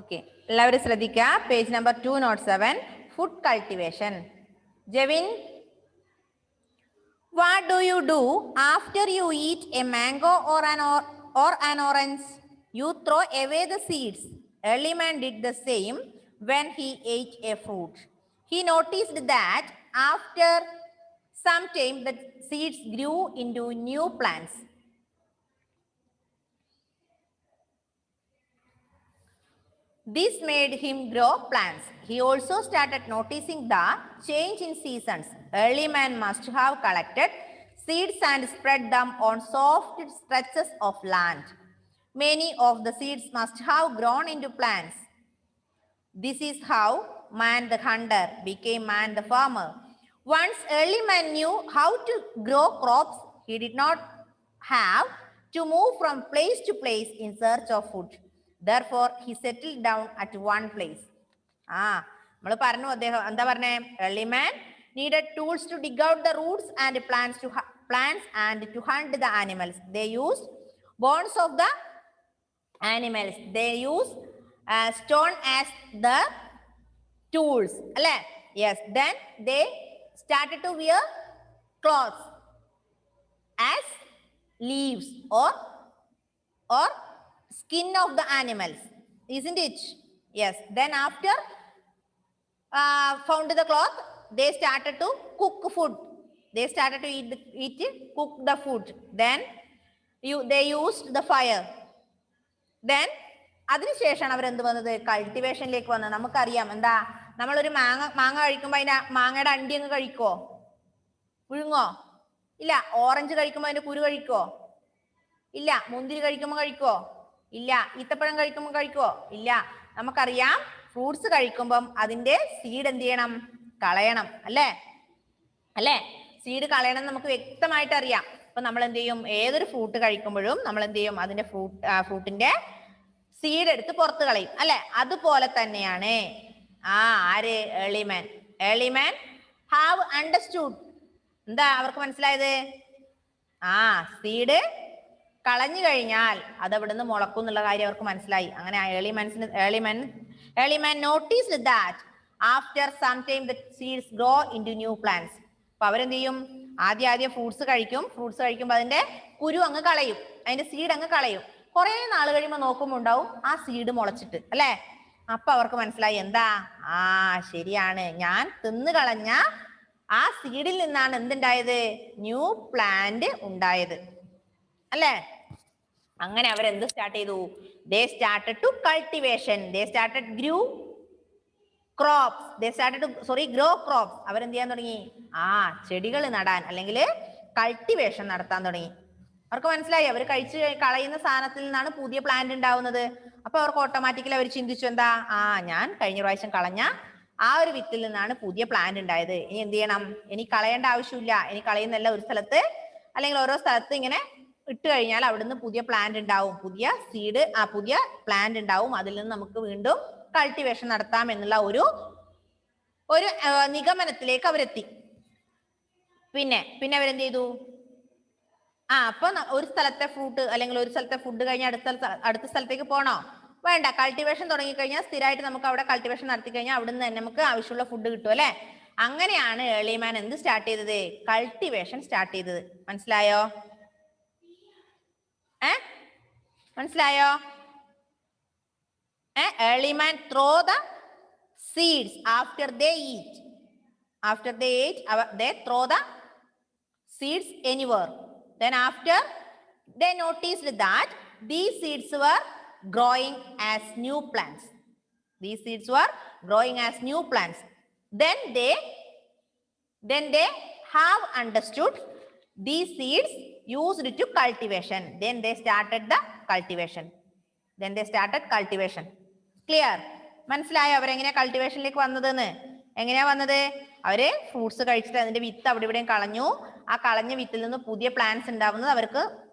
Okay. എല്ലാവരും ശ്രദ്ധിക്കുക. Page number 207. Food cultivation. Jevin, what do you do after you eat a mango or an orange? You throw away the seeds. Early man did the same when he ate a fruit. He noticed that after some time the seeds grew into new plants. This made him grow plants. He also started noticing the change in seasons. Early man must have collected seeds and spread them on soft stretches of land. Many of the seeds must have grown into plants. This is how man the hunter became man the farmer. Once early man knew how to grow crops, he did not have to move from place to place in search of food. Therefore, he settled down at one place. നമ്മൾ പറഞ്ഞു അദ്ദേഹം എന്താ പറഞ്ഞേ? Early man needed tools to dig out the roots and plants and to hunt the animals. They used bones of the animals. They used stone as the tools. Yes. Then they started to wear clothes as leaves or skin of the animals, isn't it? Yes. Then after found the cloth, they started to cook food. They started to cook the food. Then they used the fire. Then അതിനുശേഷമാണ് അവരെന്ത് വന്നത്? കൾട്ടിവേഷനിലേക്ക് വന്നത്. നമുക്കറിയാം എന്താ, നമ്മളൊരു മാങ്ങ കഴിക്കുമ്പോൾ അതിന്റെ മാങ്ങയുടെ അണ്ടി അങ്ങ് കഴിക്കോ? പുഴുങ്ങോ? ഇല്ല. ഓറഞ്ച് കഴിക്കുമ്പോൾ അതിന്റെ കുരു കഴിക്കോ? ഇല്ല. മുന്തിരി കഴിക്കുമ്പോൾ കഴിക്കോ? ഇല്ല. ഈത്തപ്പഴം കഴിക്കുമ്പോൾ കഴിക്കോ? ഇല്ല. നമുക്കറിയാം ഫ്രൂട്ട്സ് കഴിക്കുമ്പം അതിന്റെ സീഡ് എന്ത് ചെയ്യണം? കളയണം. അല്ലേ? സീഡ് കളയണം നമുക്ക് വ്യക്തമായിട്ട് അറിയാം. അപ്പൊ നമ്മൾ എന്ത് ചെയ്യും? ഏതൊരു ഫ്രൂട്ട് കഴിക്കുമ്പോഴും നമ്മൾ എന്ത് ചെയ്യും? അതിന്റെ ഫ്രൂട്ടിന്റെ സീഡ് എടുത്ത് പുറത്ത് കളയും. അല്ലെ? അതുപോലെ തന്നെയാണ് ആര്? Early man have understood. എന്താ അവർക്ക് മനസ്സിലായത്? സീഡ് കളഞ്ഞു കഴിഞ്ഞാൽ അത് അവിടുന്ന് മുളക്കും എന്നുള്ള കാര്യം അവർക്ക് മനസ്സിലായി. അങ്ങനെ early man noticed that after some time the seeds grow into new plants. അപ്പൊ അവരെന്ത് ചെയ്യും? ആദ്യം ഫ്രൂട്ട്സ് കഴിക്കുമ്പോൾ അതിന്റെ കുരു അങ്ങ് കളയും, അതിന്റെ സീഡ് അങ്ങ് കളയും. കുറെ നാൾ കഴിയുമ്പോൾ നോക്കുമ്പോൾ ഉണ്ടാവും ആ സീഡ് മുളച്ചിട്ട്. അല്ലെ? അപ്പൊ അവർക്ക് മനസ്സിലായി എന്താ? ശരിയാണ്, ഞാൻ തിന്നു കളഞ്ഞ ആ സീഡിൽ നിന്നാണ് എന്തുണ്ടായത്? ന്യൂ പ്ലാന്റ് ഉണ്ടായത്. അല്ലേ? അങ്ങനെ അവരെന്ത് സ്റ്റാർട്ട് ചെയ്തു? They started to cultivation. They started grow crops. അവരെന്ത് ചെയ്യാൻ തുടങ്ങി? ചെടികൾ നടാൻ അല്ലെങ്കിൽ കൾട്ടിവേഷൻ നടത്താൻ തുടങ്ങി. അവർക്ക് മനസ്സിലായി അവർ കഴിച്ച് കളയുന്ന സാധനത്തിൽ നിന്നാണ് പുതിയ പ്ലാന്റ് ഉണ്ടാവുന്നത്. അപ്പൊ അവർക്ക് ഓട്ടോമാറ്റിക്കലി അവർ ചിന്തിച്ചു എന്താ? ഞാൻ കഴിഞ്ഞ പ്രാവശ്യം കളഞ്ഞ ആ ഒരു വിത്തിൽ നിന്നാണ് പുതിയ പ്ലാന്റ് ഉണ്ടായത്. ഇനി എന്ത് ചെയ്യണം? ഇനി കളയേണ്ട ആവശ്യമില്ല. ഇനി കളയുന്നല്ല, ഒരു സ്ഥലത്ത് അല്ലെങ്കിൽ ഓരോ സ്ഥലത്ത് ഇങ്ങനെ ഇട്ട് കഴിഞ്ഞാൽ അവിടുന്ന് പുതിയ പ്ലാന്റ് ഉണ്ടാവും, പുതിയ സീഡ്, പുതിയ പ്ലാന്റ് ഉണ്ടാവും. അതിൽ നിന്ന് നമുക്ക് വീണ്ടും കൾട്ടിവേഷൻ നടത്താം എന്നുള്ള ഒരു നിഗമനത്തിലേക്ക് അവരെത്തി. പിന്നെ അവരെന്ത് ചെയ്തു? അപ്പൊ ഒരു സ്ഥലത്തെ ഫ്രൂട്ട് അല്ലെങ്കിൽ ഒരു സ്ഥലത്തെ ഫുഡ് കഴിഞ്ഞാൽ അടുത്ത സ്ഥലത്തേക്ക് പോണോ? വേണ്ട. കൾട്ടിവേഷൻ തുടങ്ങിക്കഴിഞ്ഞാൽ സ്ഥിരമായിട്ട് നമുക്ക് അവിടെ കൾട്ടിവേഷൻ നടത്തി കഴിഞ്ഞാൽ അവിടുന്ന് തന്നെ നമുക്ക് ആവശ്യമുള്ള ഫുഡ് കിട്ടും. അല്ലെ? അങ്ങനെയാണ് ഏർലി മാൻ എന്ത് സ്റ്റാർട്ട് ചെയ്തത്? കൾട്ടിവേഷൻ സ്റ്റാർട്ട് ചെയ്തത്. മനസ്സിലായോ? Early man throw the seeds after they eat. They throw the seeds anywhere. Then after they noticed that these seeds were growing as new plants. Then they have understood these seeds used to cultivation. Then they started cultivation. Clear? മനസ്സിലായോ അവരെങ്ങനെ കൾട്ടിവേഷനിലേക്ക് വന്നതെന്ന്? എങ്ങനെയാ വന്നത്? അവര് fruits കഴിച്ചിട്ട് അതിന്റെ വിത്ത് അവിടെ ഇവിടെയും കളഞ്ഞു. ആ കളഞ്ഞ വിത്തിൽ നിന്ന് പുതിയ പ്ലാന്റ്സ് ഉണ്ടാവുന്നത്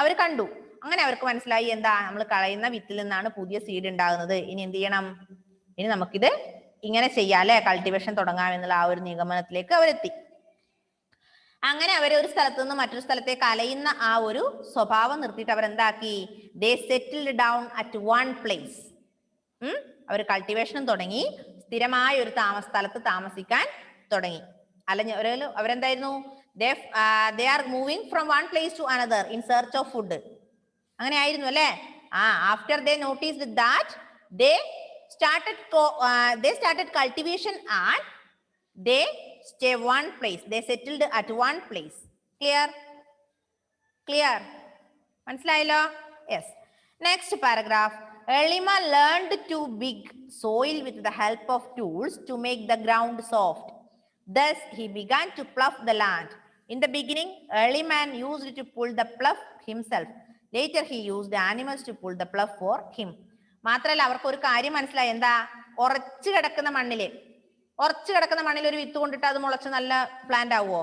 അവർ കണ്ടു. അങ്ങനെ അവർക്ക് മനസ്സിലായി എന്താ? നമ്മൾ കളയുന്ന വിത്തിൽ നിന്നാണ് പുതിയ സീഡ് ഉണ്ടാകുന്നത്. ഇനി എന്ത് ചെയ്യണം? ഇനി നമുക്കിത് ഇങ്ങനെ ചെയ്യാല്ലേ, കൾട്ടിവേഷൻ തുടങ്ങാമെന്നുള്ള ആ ഒരു നിഗമനത്തിലേക്ക് അവരെത്തി. അങ്ങനെ അവർ ഒരു സ്ഥലത്ത് നിന്ന് മറ്റൊരു സ്ഥലത്തേക്ക് അലയുന്ന ആ ഒരു സ്വഭാവം നിർത്തിയിട്ട് അവരെന്താക്കി? They settled down at one place. അവർ കൾട്ടിവേഷനും തുടങ്ങി, സ്ഥിരമായ ഒരു താമസ സ്ഥലത്ത് താമസിക്കാൻ തുടങ്ങി. അല്ല അവരെന്തായിരുന്നു, they are moving from one place to another in search of food. അങ്ങനെ ആയിരുന്നു അല്ലേ? After they noticed that they started cultivation and they stay one place. They settled at one place. Clear? മനസ്സിലായല്ലോ? Yes. Next paragraph. Early man learned to dig soil with the help of tools to make the ground soft. Thus he began to plough the land. In the beginning, early man used to pull the plough himself. Later he used animals to pull the plough for him. മാത്രമല്ല അവർക്ക് ഒരു കാര്യം മനസ്സിലായി. എന്താ? ഉറച്ചു കിടക്കുന്ന മണ്ണിൽ ഒരു വിത്ത് കൊണ്ടിട്ട് അത് മുളച്ച് നല്ല പ്ലാന്റ് ആവുമോ?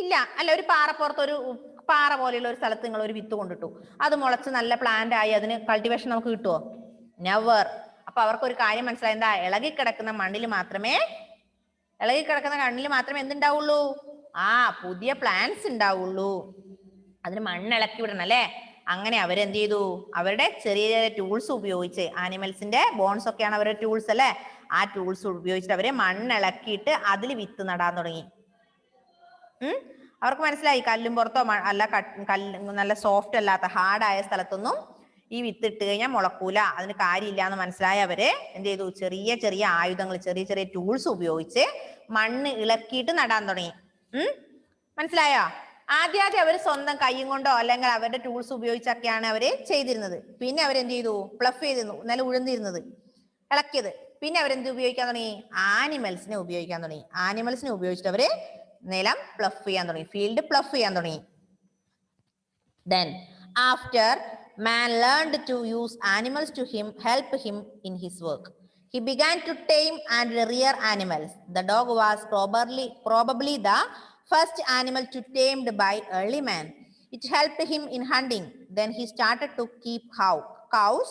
ഇല്ല അല്ല. ഒരു പാറ പോലെയുള്ള ഒരു സ്ഥലത്ത് നിങ്ങൾ ഒരു വിത്ത് കൊണ്ടിട്ടു, അത് മുളച്ച് നല്ല പ്ലാന്റ് ആയി അതിന് കൾട്ടിവേഷൻ നമുക്ക് കിട്ടുമോ? നെവർ. അപ്പൊ അവർക്ക് ഒരു കാര്യം മനസ്സിലായി. എന്താ? ഇളകിക്കിടക്കുന്ന മണ്ണിൽ മാത്രമേ എന്തുണ്ടാവുള്ളൂ? പുതിയ പ്ലാന്റ്സ് ഉണ്ടാവുള്ളൂ. അതിന് മണ്ണിളക്കി വിടണം അല്ലെ? അങ്ങനെ അവരെന്ത് ചെയ്തു? അവരുടെ ചെറിയ ചെറിയ ടൂൾസ് ഉപയോഗിച്ച്, ആനിമൽസിന്റെ ബോൺസ് ഒക്കെയാണ് അവരുടെ ടൂൾസ് അല്ലെ? ആ ടൂൾസ് ഉപയോഗിച്ചിട്ട് അവരെ മണ്ണിളക്കിയിട്ട് അതിൽ വിത്ത് നടാൻ തുടങ്ങി. അവർക്ക് മനസ്സിലായി കല്ലും പുറത്തോ അല്ല നല്ല സോഫ്റ്റ് അല്ലാത്ത ഹാർഡായ സ്ഥലത്തൊന്നും ഈ വിത്ത് ഇട്ട് കഴിഞ്ഞാൽ മുളക്കൂല, അതിന് കാര്യമില്ല എന്ന് മനസ്സിലായ അവര് എന്ത് ചെയ്തു? ചെറിയ ചെറിയ ആയുധങ്ങൾ, ചെറിയ ചെറിയ ടൂൾസ് ഉപയോഗിച്ച് മണ്ണ് ഇളക്കിയിട്ട് നടാൻ തുടങ്ങി. മനസ്സിലായോ? ആദ്യം അവർ സ്വന്തം കൈയും കൊണ്ടോ അല്ലെങ്കിൽ അവരുടെ ടൂൾസ് ഉപയോഗിച്ചൊക്കെയാണ് അവര് ചെയ്തിരുന്നത്. പിന്നെ അവരെന്ത് ചെയ്തു? പ്ലഫ് ചെയ്തിരുന്നു, നല്ല ഉഴുന്നിരുന്നത്, ഇളക്കിയത്. പിന്നെ അവരെന്ത് ഉപയോഗിക്കാൻ തുടങ്ങി? ആനിമൽസിനെ ഉപയോഗിക്കാൻ തുടങ്ങി. ആനിമൽസിനെ ഉപയോഗിച്ചിട്ട് അവര് നിലം പ്ലഫ് ചെയ്യാൻ തുടങ്ങി, ഫീൽഡ് പ്ലഫ് ചെയ്യാൻ തുടങ്ങി. Then after man learned to use animals to help him in his work, he began to tame and rear animals. The dog was probably the first animal to tamed by early man. It helped him in hunting. Then he started to keep cows,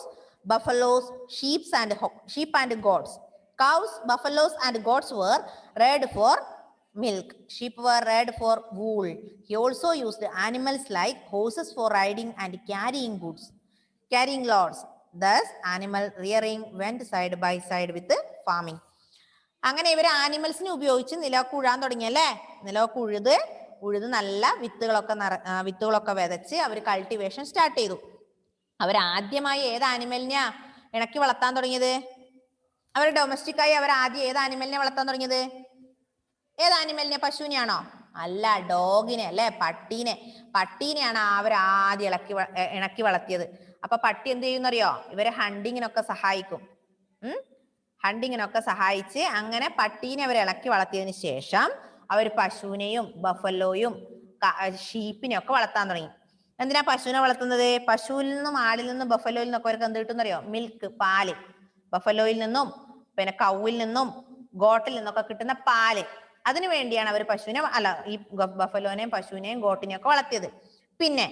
buffaloes, sheep and goats. Cows, buffaloes and goats were reared for milk. Sheep were reared for wool. He also used animals like horses for riding and carrying loads. Thus, animal rearing went side by side with farming. അങ്ങനെ ഇവര് ആനിമൽസിനെ ഉപയോഗിച്ച് നിലമൊക്കെ ഉഴാൻ തുടങ്ങിയല്ലേ? നിലമൊക്കെ ഉഴുത് നല്ല വിത്തുകളൊക്കെ വിതച്ച് അവർ cultivation start ചെയ്തു. അവരാദ്യമായി ഏത് ആനിമലിനെയാ ഇണക്കി വളർത്താൻ തുടങ്ങിയത്? അവർ ഡൊമസ്റ്റിക്കായി അവർ ആദ്യം ഏത് ആനിമലിനെ വളർത്താൻ തുടങ്ങിയത്? ഏത് ആനിമലിനെ? പശുവിനെയാണോ? അല്ല, ഡോഗിനെ അല്ലെ? പട്ടീനെയാണ് അവർ ആദ്യം ഇണക്കി വളർത്തിയത്. അപ്പൊ പട്ടി എന്ത് ചെയ്യുന്നറിയോ? ഇവരെ ഹണ്ടിങ്ങിനൊക്കെ സഹായിച്ച് അങ്ങനെ പട്ടീനെ അവർ ഇളക്കി വളർത്തിയതിനു ശേഷം അവർ പശുവിനെയും ബഫലോയും ഷീപ്പിനെയും ഒക്കെ വളർത്താൻ തുടങ്ങി. എന്തിനാ പശുവിനെ വളർത്തുന്നത്? പശുവിൽ നിന്നും ആടിൽ നിന്നും ബഫലോയിൽ നിന്നൊക്കെ അവർക്ക് എന്ത് കിട്ടുന്നറിയോ? മിൽക്ക്, പാല്. ബഫലോയിൽ നിന്നും പിന്നെ കൗവിൽ നിന്നും ഗോട്ടിൽ നിന്നൊക്കെ കിട്ടുന്ന പാല്, അതിനു വേണ്ടിയാണ് അവർ ഈ ബഫലോനെയും പശുവിനെയും ഗോട്ടിനെയും ഒക്കെ വളർത്തിയത്. പിന്നെ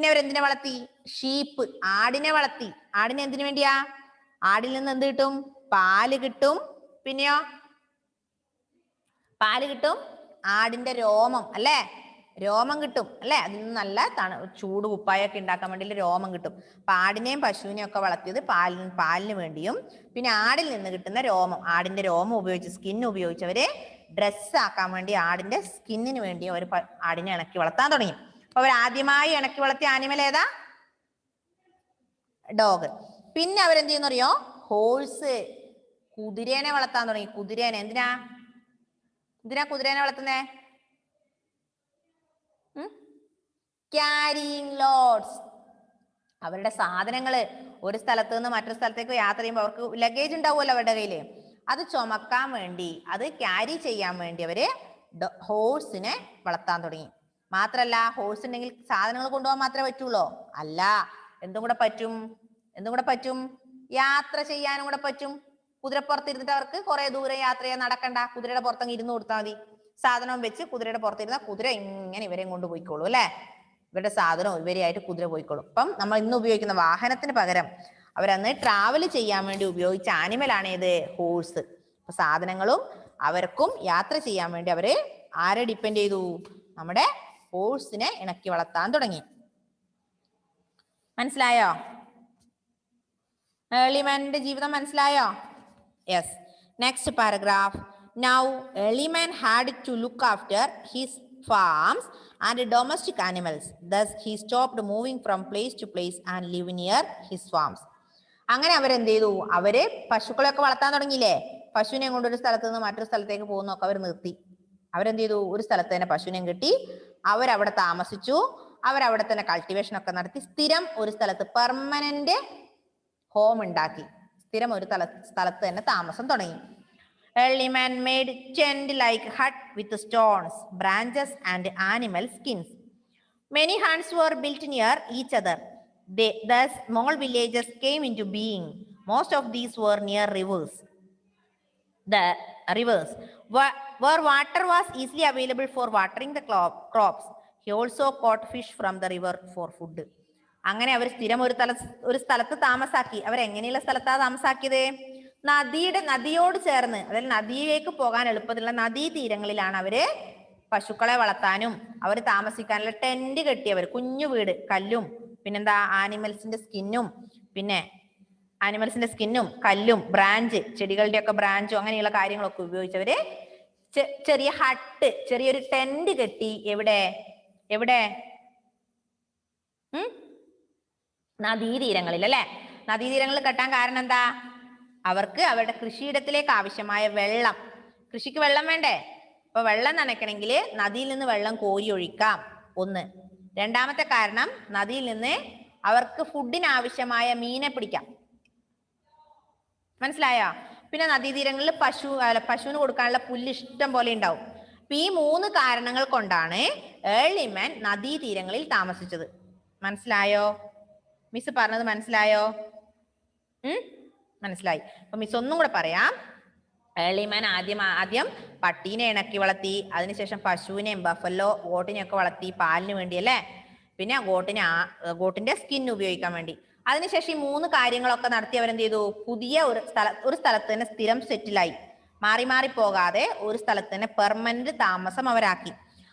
അവരെന്തിനെ വളർത്തി? ഷീപ്പ്, ആടിനെ വളർത്തി. ആടിനെ എന്തിനു വേണ്ടിയാ? ആടിൽ നിന്ന് എന്ത് കിട്ടും? പാല് കിട്ടും. പിന്നെയോ പാല് കിട്ടും, ആടിന്റെ രോമം അല്ലെ? രോമം കിട്ടും അല്ലെ? അതിൽ നിന്ന് നല്ല ചൂട് കുപ്പായൊക്കെ ഉണ്ടാക്കാൻ വേണ്ടി രോമം കിട്ടും. അപ്പൊ ആടിനെയും പശുവിനെയും ഒക്കെ വളർത്തിയത് പാലിന് വേണ്ടിയും പിന്നെ ആടിൽ നിന്ന് കിട്ടുന്ന രോമം, ആടിന്റെ രോമം ഉപയോഗിച്ച് സ്കിൻ ഉപയോഗിച്ച് അവര് ഡ്രസ് ആക്കാൻ വേണ്ടി ആടിന്റെ സ്കിന്നിന് വേണ്ടി അവർ ആടിനെ ഇണക്കി വളർത്താൻ തുടങ്ങി. അപ്പൊ അവർ ആദ്യമായി ഇണക്കി വളർത്തിയ ആനിമൽ ഏതാ? ഡോഗ്. പിന്നെ അവരെന്ത് ചെയ്യുന്നറിയോ? ഹോഴ്സ്, കുതിരേനെ വളർത്താൻ തുടങ്ങി. കുതിരേനെ എന്തിനാ കുതിരേനെ വളർത്തുന്നേ? Carrying lords. അവരുടെ സാധനങ്ങള് ഒരു സ്ഥലത്ത് നിന്ന് മറ്റൊരു സ്ഥലത്തേക്ക് യാത്ര ചെയ്യുമ്പോൾ അവർക്ക് ലഗേജ് ഉണ്ടാവുമല്ലോ അവരുടെ കയ്യില്, അത് ചുമക്കാൻ വേണ്ടി, അത് ക്യാരി ചെയ്യാൻ വേണ്ടി അവര് ഹോഴ്സിനെ വളർത്താൻ തുടങ്ങി. മാത്രല്ല, ഹോഴ്സ് ഉണ്ടെങ്കിൽ സാധനങ്ങൾ കൊണ്ടുപോകാൻ മാത്രമേ പറ്റുള്ളൂ? അല്ല, എന്തും കൂടെ പറ്റും, യാത്ര ചെയ്യാനും കൂടെ പറ്റും. കുതിരപ്പുറത്തിരുന്നിട്ട് അവർക്ക് കുറെ ദൂരം യാത്ര ചെയ്യാൻ നടക്കണ്ട, കുതിരയുടെ പുറത്തങ്ങ് ഇരുന്ന് കൊടുത്താൽ മതി. സാധനവും വെച്ച് കുതിരയുടെ പുറത്തിരുന്ന കുതിര ഇങ്ങനെ ഇവരെയും കൊണ്ട് പോയിക്കോളൂ അല്ലെ? ഇവരുടെ സാധനവും ഇവരെയായിട്ട് കുതിര പോയിക്കോളും. അപ്പം നമ്മൾ ഇന്ന് ഉപയോഗിക്കുന്ന വാഹനത്തിന് പകരം അവരന്ന് ട്രാവൽ ചെയ്യാൻ വേണ്ടി ഉപയോഗിച്ച ആനിമലാണ് ഏത്? ഹോഴ്സ്. അപ്പൊ സാധനങ്ങളും അവർക്കും യാത്ര ചെയ്യാൻ വേണ്ടി അവര് ആരെ ഡിപ്പെൻഡ് ചെയ്തു? നമ്മുടെ ഹോഴ്സിനെ ഇണക്കി വളർത്താൻ തുടങ്ങി. മനസ്സിലായോ? ഏർലി മാനിന്റെ ജീവിതം മനസ്സിലായോ? Yes. Next paragraph. Now early man had to look after his farms and domestic animals. Thus he stopped moving from place to place and live near his farms. അങ്ങനെ അവരെന്ത് ചെയ്തു? അവര് പശുക്കളെയൊക്കെ വളർത്താൻ തുടങ്ങിയില്ലേ? പശുവിനെ കൊണ്ട് ഒരു സ്ഥലത്ത് നിന്ന് മറ്റൊരു സ്ഥലത്തേക്ക് പോകുന്നൊക്കെ അവർ നിർത്തി. അവരെന്ത് ചെയ്തു? ഒരു സ്ഥലത്ത് തന്നെ പശുവിനെ കെട്ടി അവരവിടെ താമസിച്ചു. അവരവിടെ തന്നെ കൾട്ടിവേഷൻ ഒക്കെ നടത്തി സ്ഥിരം ഒരു സ്ഥലത്ത് പെർമനന്റ് ഹോം ഉണ്ടാക്കി. സ്ഥിരം ഒരു സ്ഥലത്ത് തന്നെ താമസം തുടങ്ങി. Early man made tent-like hut with stones, branches and animal skins. Many huts were built near each other. Thus, small villages came into being. Most of these were near rivers. The rivers, where water was easily available for watering the crops. He also caught fish from the river for food. അങ്ങനെ അവർ സ്ഥിരം ഒരു സ്ഥലത്ത് താമസാക്കി. അവരെങ്ങനെയുള്ള സ്ഥലത്താണ് താമസാക്കിയത്? നദിയോട് ചേർന്ന്, അതായത് നദിയിലേക്ക് പോകാൻ എളുപ്പത്തിലുള്ള നദീതീരങ്ങളിലാണ് അവര് പശുക്കളെ വളർത്താനും അവർ താമസിക്കാനുള്ള ടെന്റ് കെട്ടിയവർ. കുഞ്ഞു വീട്, കല്ലും പിന്നെന്താ ആനിമൽസിന്റെ സ്കിന്നും കല്ലും ബ്രാഞ്ച്, ചെടികളുടെ ഒക്കെ ബ്രാഞ്ചും അങ്ങനെയുള്ള കാര്യങ്ങളൊക്കെ ഉപയോഗിച്ചവര് ചെറിയ ഹട്ട്, ചെറിയൊരു ടെന്റ് കെട്ടി. എവിടെ നദീതീരങ്ങളിൽ അല്ലെ? നദീതീരങ്ങളിൽ കെട്ടാൻ കാരണം എന്താ? അവർക്ക് അവരുടെ കൃഷിയിടത്തിലേക്ക് ആവശ്യമായ വെള്ളം, കൃഷിക്ക് വെള്ളം വേണ്ടേ? അപ്പൊ വെള്ളം നനയ്ക്കണമെങ്കിൽ നദിയിൽ നിന്ന് വെള്ളം കോരി ഒഴിക്കാം, ഒന്ന്. രണ്ടാമത്തെ കാരണം, നദിയിൽ നിന്ന് അവർക്ക് ഫുഡിന് ആവശ്യമായ മീനെ പിടിക്കാം. മനസ്സിലായോ? പിന്നെ നദീതീരങ്ങളിൽ പശുവിന് കൊടുക്കാനുള്ള പുല്ല് ഇഷ്ടം പോലെ ഉണ്ടാവും. അപ്പൊ ഈ 3 കാരണങ്ങൾ കൊണ്ടാണ് ഏർലി മാൻ നദീതീരങ്ങളിൽ താമസിച്ചത്. മനസ്സിലായോ? മിസ് പറഞ്ഞത് മനസ്സിലായോ? മനസ്സിലായി. അപ്പൊ മിസ് ഒന്നും കൂടെ പറയാം. ഏർലി മാൻ ആദ്യം പട്ടീനെ ഇണക്കി വളർത്തി, അതിനുശേഷം പശുവിനെയും ബഫല്ലോ ഗോട്ടിനെയൊക്കെ വളർത്തി പാലിന് വേണ്ടി അല്ലേ? പിന്നെ ഗോട്ടിന്റെ സ്കിൻ ഉപയോഗിക്കാൻ വേണ്ടി. അതിനുശേഷം ഈ 3 കാര്യങ്ങളൊക്കെ നടത്തി അവരെന്ത് ചെയ്തു? പുതിയ ഒരു സ്ഥലത്ത് തന്നെ സ്ഥിരം സെറ്റിലായി. മാറി പോകാതെ ഒരു സ്ഥലത്ത് തന്നെ പെർമനന്റ് താമസം അവരാക്കി.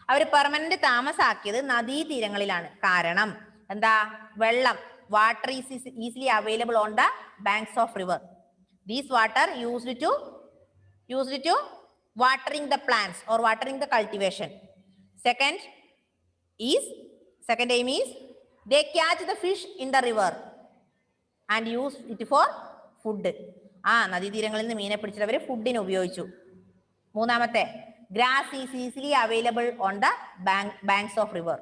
അവർ പെർമനന്റ് താമസാക്കിയത് നദീതീരങ്ങളിലാണ്. കാരണം എന്താ? വെള്ളം, water is easily available on the banks of river. These water used to watering the plants or watering the cultivation. Second aim is they catch the fish in the river and use it for food. നദീതീരങ്ങളിൽ നിന്ന് മീനെ പിടിച്ചിട്ട് ഫുഡിന് ഉപയോഗിച്ചു. മൂന്നാമത്തെ, grass is easily available on the banks of river.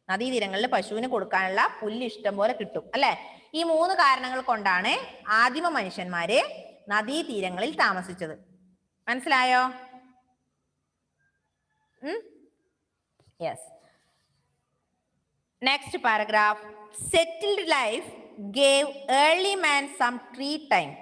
നദീതീരങ്ങളിൽ പശുവിന് കൊടുക്കാനുള്ള പുല്ല് ഇഷ്ടം പോലെ കിട്ടും അല്ലെ? ഈ 3 കാരണങ്ങൾ കൊണ്ടാണ് ആദിമ മനുഷ്യന്മാര് നദീതീരങ്ങളിൽ താമസിച്ചത്. മനസ്സിലായോ? Yes. Next paragraph. Settled life gave early man some free time